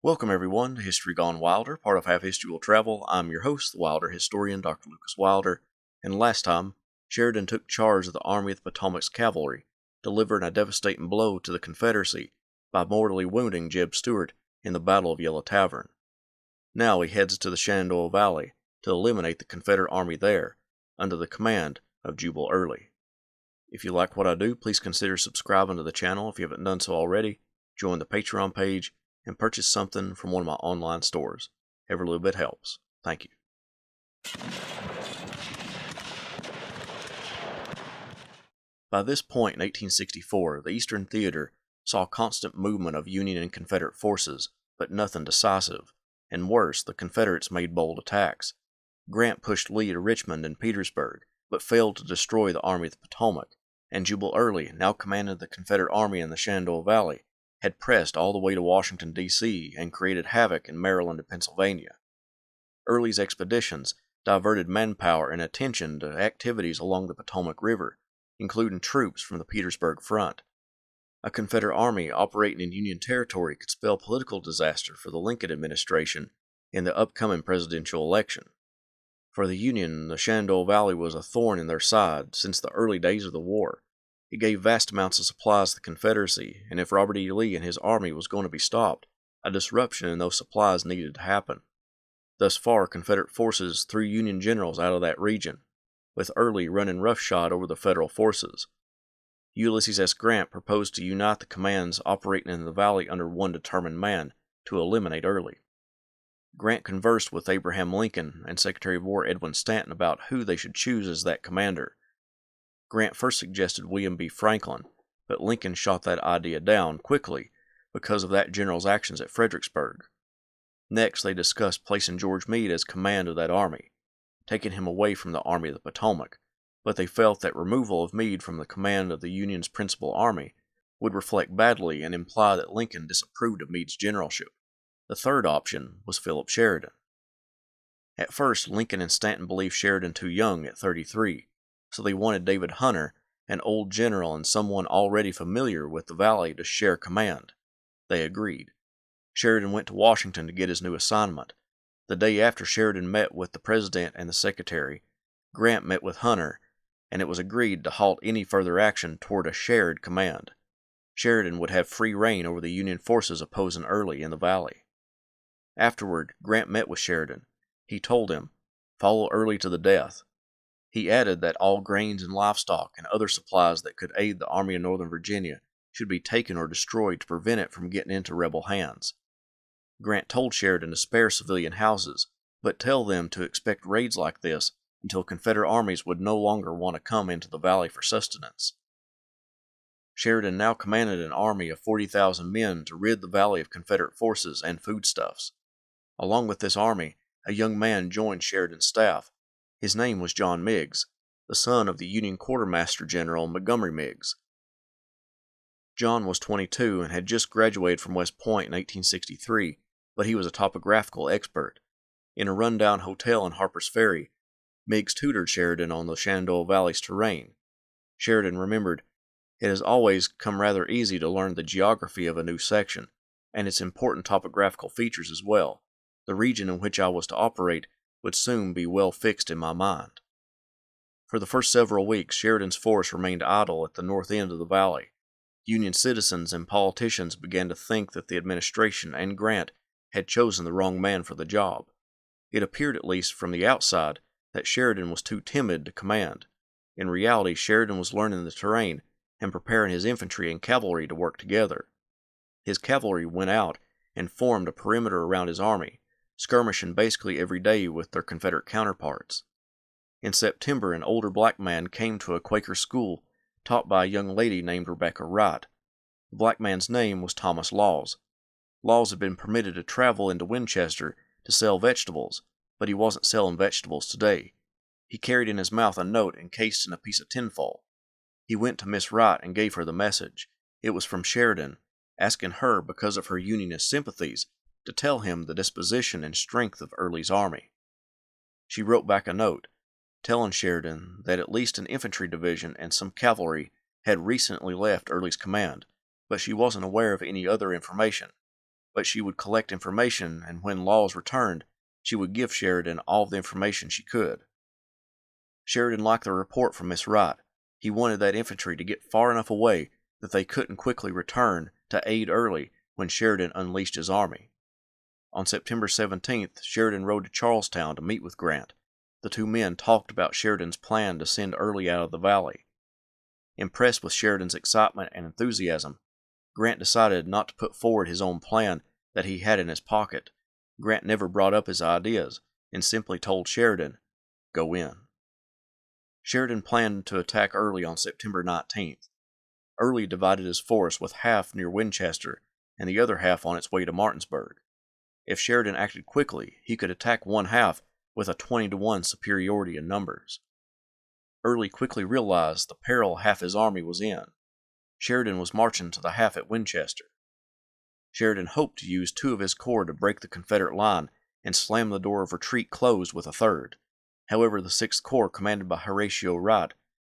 Welcome everyone to History Gone Wilder, part of Half History Will Travel. I'm your host, the Wilder historian, Dr. Lucas Wilder, and last time, Sheridan took charge of the Army of the Potomac's cavalry, delivering a devastating blow to the Confederacy by mortally wounding Jeb Stuart in the Battle of Yellow Tavern. Now he heads to the Shenandoah Valley to eliminate the Confederate army there, under the command of Jubal Early. If you like what I do, please consider subscribing to the channel if you haven't done so already, join the Patreon page, and purchase something from one of my online stores. Every little bit helps. Thank you. By this point in 1864, the Eastern Theater saw constant movement of Union and Confederate forces, but nothing decisive, and worse, the Confederates made bold attacks. Grant pushed Lee to Richmond and Petersburg, but failed to destroy the Army of the Potomac, and Jubal Early, now commanded the Confederate Army in the Shenandoah Valley, had pressed all the way to Washington, D.C., and created havoc in Maryland and Pennsylvania. Early's expeditions diverted manpower and attention to activities along the Potomac River, including troops from the Petersburg front. A Confederate army operating in Union territory could spell political disaster for the Lincoln administration in the upcoming presidential election. For the Union, the Shenandoah Valley was a thorn in their side since the early days of the war. It gave vast amounts of supplies to the Confederacy, and if Robert E. Lee and his army was going to be stopped, a disruption in those supplies needed to happen. Thus far, Confederate forces threw Union generals out of that region, with Early running roughshod over the Federal forces. Ulysses S. Grant proposed to unite the commands operating in the valley under one determined man to eliminate Early. Grant conversed with Abraham Lincoln and Secretary of War Edwin Stanton about who they should choose as that commander. Grant first suggested William B. Franklin, but Lincoln shot that idea down quickly because of that general's actions at Fredericksburg. Next, they discussed placing George Meade as command of that army, taking him away from the Army of the Potomac, but they felt that removal of Meade from the command of the Union's principal army would reflect badly and imply that Lincoln disapproved of Meade's generalship. The third option was Philip Sheridan. At first, Lincoln and Stanton believed Sheridan too young at 33, so they wanted David Hunter, an old general and someone already familiar with the valley, to share command. They agreed. Sheridan went to Washington to get his new assignment. The day after Sheridan met with the President and the Secretary, Grant met with Hunter, and it was agreed to halt any further action toward a shared command. Sheridan would have free rein over the Union forces opposing Early in the valley. Afterward, Grant met with Sheridan. He told him, "Follow Early to the death." He added that all grains and livestock and other supplies that could aid the Army of Northern Virginia should be taken or destroyed to prevent it from getting into rebel hands. Grant told Sheridan to spare civilian houses, but tell them to expect raids like this until Confederate armies would no longer want to come into the valley for sustenance. Sheridan now commanded an army of 40,000 men to rid the valley of Confederate forces and foodstuffs. Along with this army, a young man joined Sheridan's staff. His name was John Meigs, the son of the Union Quartermaster General Montgomery Meigs. John was 22 and had just graduated from West Point in 1863, but he was a topographical expert. In a rundown hotel in Harper's Ferry, Meigs tutored Sheridan on the Shenandoah Valley's terrain. Sheridan remembered, "It has always come rather easy to learn the geography of a new section, and its important topographical features as well. The region in which I was to operate would soon be well fixed in my mind." For the first several weeks, Sheridan's force remained idle at the north end of the valley. Union citizens and politicians began to think that the administration and Grant had chosen the wrong man for the job. It appeared, at least from the outside, that Sheridan was too timid to command. In reality, Sheridan was learning the terrain and preparing his infantry and cavalry to work together. His cavalry went out and formed a perimeter around his army, skirmishing basically every day with their Confederate counterparts. In September, an older black man came to a Quaker school taught by a young lady named Rebecca Wright. The black man's name was Thomas Laws. Laws had been permitted to travel into Winchester to sell vegetables, but he wasn't selling vegetables today. He carried in his mouth a note encased in a piece of tinfoil. He went to Miss Wright and gave her the message. It was from Sheridan, asking her, because of her Unionist sympathies, to tell him the disposition and strength of Early's army. She wrote back a note, telling Sheridan that at least an infantry division and some cavalry had recently left Early's command, but she wasn't aware of any other information. but she would collect information, and when Laws returned, she would give Sheridan all the information she could. Sheridan liked the report from Miss Wright. He wanted that infantry to get far enough away that they couldn't quickly return to aid Early when Sheridan unleashed his army. On September 17th, Sheridan rode to Charlestown to meet with Grant. The two men talked about Sheridan's plan to send Early out of the valley. Impressed with Sheridan's excitement and enthusiasm, Grant decided not to put forward his own plan that he had in his pocket. Grant never brought up his ideas and simply told Sheridan, "Go in." Sheridan planned to attack Early on September 19th. Early divided his force with half near Winchester and the other half on its way to Martinsburg. If Sheridan acted quickly, he could attack one half with a 20-to-1 superiority in numbers. Early quickly realized the peril half his army was in. Sheridan was marching to the half at Winchester. Sheridan hoped to use two of his corps to break the Confederate line and slam the door of retreat closed with a third. However, the 6th Corps, commanded by Horatio Wright,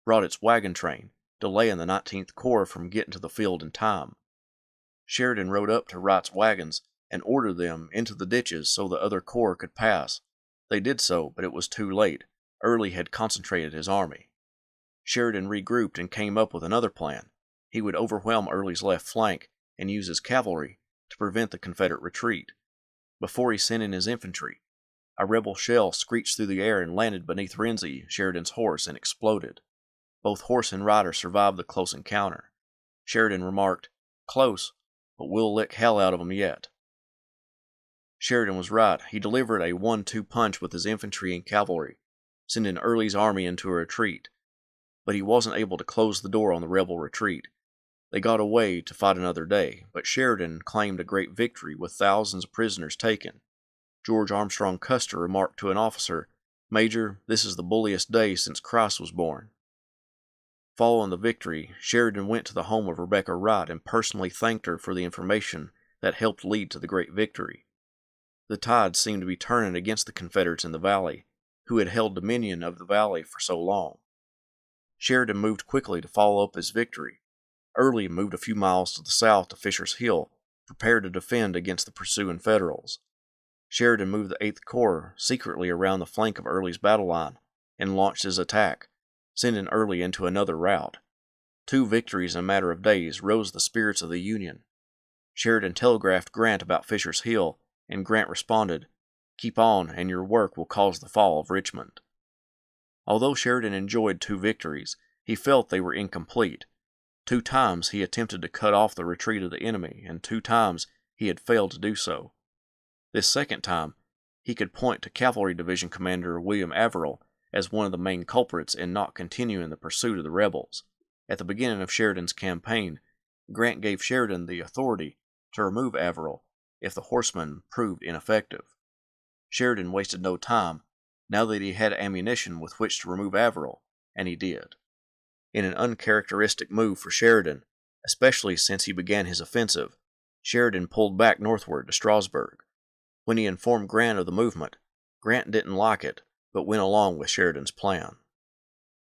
brought its wagon train, delaying the 19th Corps from getting to the field in time. Sheridan rode up to Wright's wagons and ordered them into the ditches so the other corps could pass. They did so, but it was too late. Early had concentrated his army. Sheridan regrouped and came up with another plan. He would overwhelm Early's left flank and use his cavalry to prevent the Confederate retreat. Before he sent in his infantry, a rebel shell screeched through the air and landed beneath Renzi, Sheridan's horse, and exploded. Both horse and rider survived the close encounter. Sheridan remarked, "Close, but we'll lick hell out of 'em yet." Sheridan was right. He delivered a 1-2 punch with his infantry and cavalry, sending Early's army into a retreat. But he wasn't able to close the door on the rebel retreat. They got away to fight another day, but Sheridan claimed a great victory with thousands of prisoners taken. George Armstrong Custer remarked to an officer, "Major, this is the bulliest day since Christ was born." Following the victory, Sheridan went to the home of Rebecca Wright and personally thanked her for the information that helped lead to the great victory. The tide seemed to be turning against the Confederates in the valley, who had held dominion of the valley for so long. Sheridan moved quickly to follow up his victory. Early moved a few miles to the south to Fisher's Hill, prepared to defend against the pursuing Federals. Sheridan moved the 8th Corps secretly around the flank of Early's battle line and launched his attack, sending Early into another rout. 2 victories in a matter of days rose the spirits of the Union. Sheridan telegraphed Grant about Fisher's Hill, and Grant responded, "Keep on, and your work will cause the fall of Richmond." Although Sheridan enjoyed 2 victories, he felt they were incomplete. 2 times he attempted to cut off the retreat of the enemy, and 2 times he had failed to do so. This second time, he could point to Cavalry Division Commander William Averill as one of the main culprits in not continuing the pursuit of the rebels. At the beginning of Sheridan's campaign, Grant gave Sheridan the authority to remove Averill if the horsemen proved ineffective. Sheridan wasted no time, now that he had ammunition with which to remove Averill, and he did. In an uncharacteristic move for Sheridan, especially since he began his offensive, Sheridan pulled back northward to Strasburg. When he informed Grant of the movement, Grant didn't like it, but went along with Sheridan's plan.